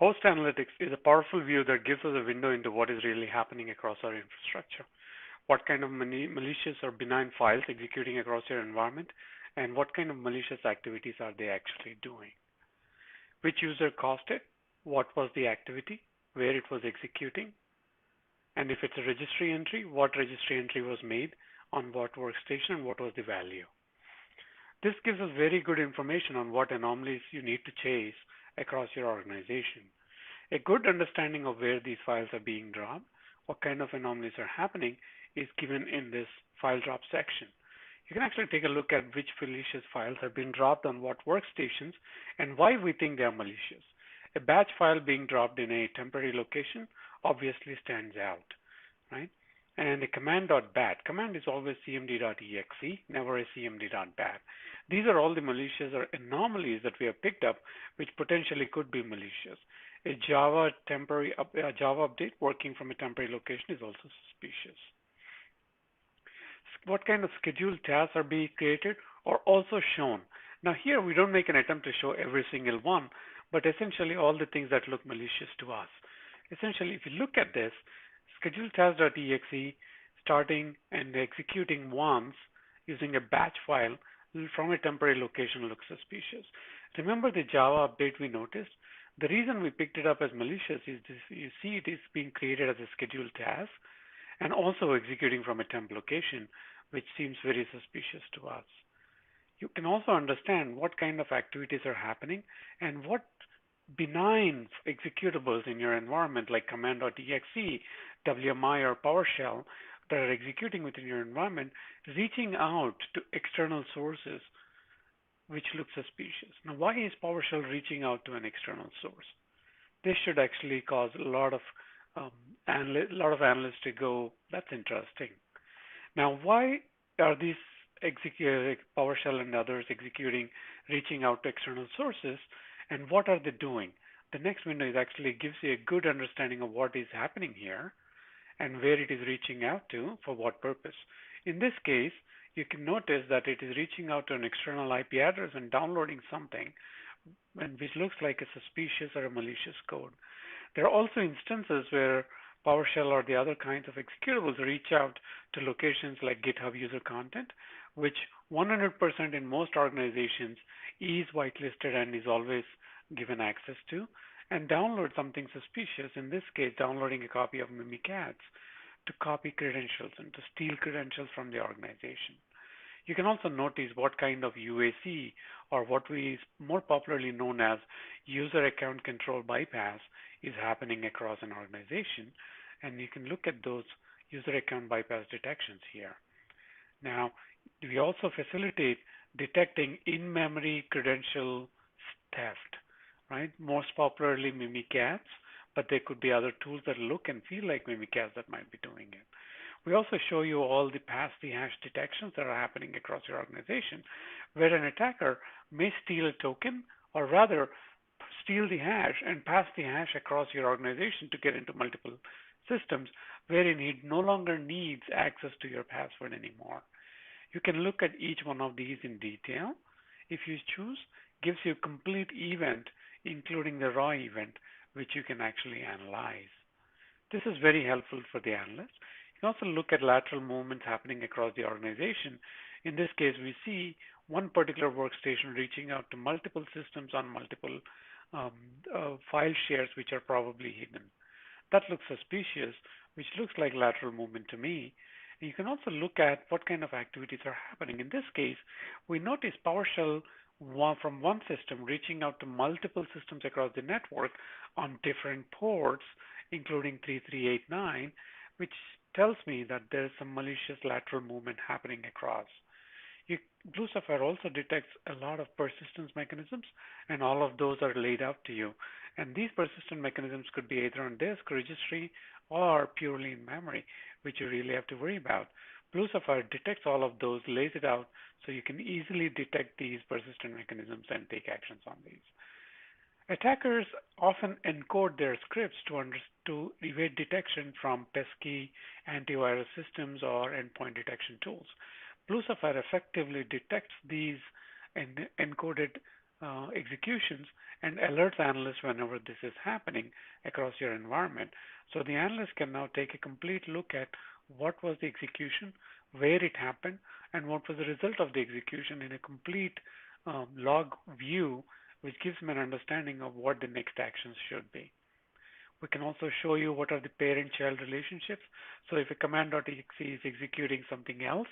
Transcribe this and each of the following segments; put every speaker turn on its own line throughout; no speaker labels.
HostAnalytics is a powerful view that gives us a window into what is really happening across our infrastructure. What kind of malicious or benign files executing across your environment, and what kind of malicious activities are they actually doing? Which user caused it? What was the activity? Where it was executing? And if it's a registry entry, what registry entry was made on what workstation and what was the value? This gives us very good information on what anomalies you need to chase across your organization. A good understanding of where these files are being dropped, what kind of anomalies are happening, is given in this file drop section. You can actually take a look at which malicious files have been dropped on what workstations and why we think they are malicious. A batch file being dropped in a temporary location obviously stands out, right? And a command.bat, command is always cmd.exe, never a cmd.bat. These are all the malicious or anomalies that we have picked up which potentially could be malicious. A Java Java update working from a temporary location is also suspicious. What kind of scheduled tasks are being created are also shown. Now here we don't make an attempt to show every single one, but essentially all the things that look malicious to us. Essentially, if you look at this, scheduled task.exe starting and executing once using a batch file from a temporary location looks suspicious. Remember the Java update we noticed? The reason we picked it up as malicious is this, you see it is being created as a scheduled task and also executing from a temp location, which seems very suspicious to us. You can also understand what kind of activities are happening and what benign executables in your environment like command.exe, WMI, or PowerShell that are executing within your environment, reaching out to external sources which look suspicious. Now, why is PowerShell reaching out to an external source? This should actually cause a lot of analysts to go, that's interesting. Now, why are these PowerShell and others reaching out to external sources, and what are they doing? The next window is actually gives you a good understanding of what is happening here and where it is reaching out to for what purpose. In this case, you can notice that it is reaching out to an external IP address and downloading something which looks like a suspicious or a malicious code. There are also instances where PowerShell or the other kinds of executables reach out to locations like GitHub user content, which 100% in most organizations is whitelisted and is always given access to, and download something suspicious, in this case downloading a copy of Mimikatz to copy credentials and to steal credentials from the organization. You can also notice what kind of UAC, or what is more popularly known as user account control bypass, is happening across an organization, and you can look at those user account bypass detections here. Now, we also facilitate detecting in-memory credential theft, right? Most popularly Mimikatz, but there could be other tools that look and feel like Mimikatz that might be doing it. We also show you all the pass the hash detections that are happening across your organization, where an attacker may steal a token, or rather steal the hash and pass the hash across your organization to get into multiple systems, wherein he no longer needs access to your password anymore. You can look at each one of these in detail. If you choose, gives you a complete event, including the raw event, which you can actually analyze. This is very helpful for the analyst. You can also look at lateral movements happening across the organization. In this case, we see one particular workstation reaching out to multiple systems on multiple file shares, which are probably hidden. That looks suspicious, which looks like lateral movement to me. You can also look at what kind of activities are happening. In this case, we notice PowerShell from one system reaching out to multiple systems across the network on different ports, including 3389, which tells me that there's some malicious lateral movement happening across. Blue Sapphire also detects a lot of persistence mechanisms, and all of those are laid out to you. And these persistent mechanisms could be either on disk, registry, or purely in memory, which you really have to worry about. Blue Sapphire detects all of those, lays it out, so you can easily detect these persistent mechanisms and take actions on these. Attackers often encode their scripts to evade detection from pesky antivirus systems or endpoint detection tools. Blue Sapphire effectively detects these encoded executions and alerts analysts whenever this is happening across your environment. So the analyst can now take a complete look at what was the execution, where it happened, and what was the result of the execution in a complete log view, which gives them an understanding of what the next actions should be. We can also show you what are the parent-child relationships. So if a command.exe is executing something else,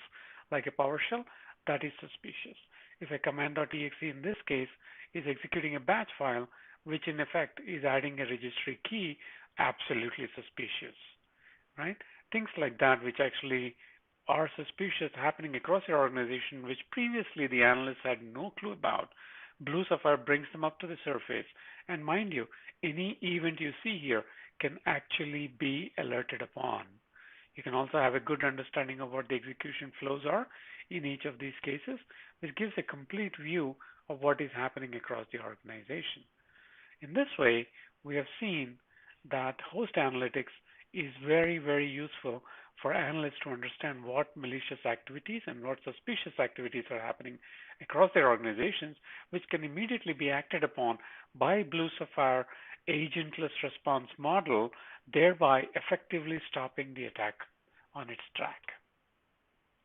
like a PowerShell, that is suspicious. If a command.exe in this case is executing a batch file, which in effect is adding a registry key, absolutely suspicious, right? Things like that, which actually are suspicious happening across your organization, which previously the analysts had no clue about. Blue Sapphire brings them up to the surface. And mind you, any event you see here can actually be alerted upon. You can also have a good understanding of what the execution flows are in each of these cases, which gives a complete view of what is happening across the organization. In this way, we have seen that host analytics is very, very useful for analysts to understand what malicious activities and what suspicious activities are happening across their organizations, which can immediately be acted upon by Blue Sapphire agentless response model, thereby effectively stopping the attack on its track.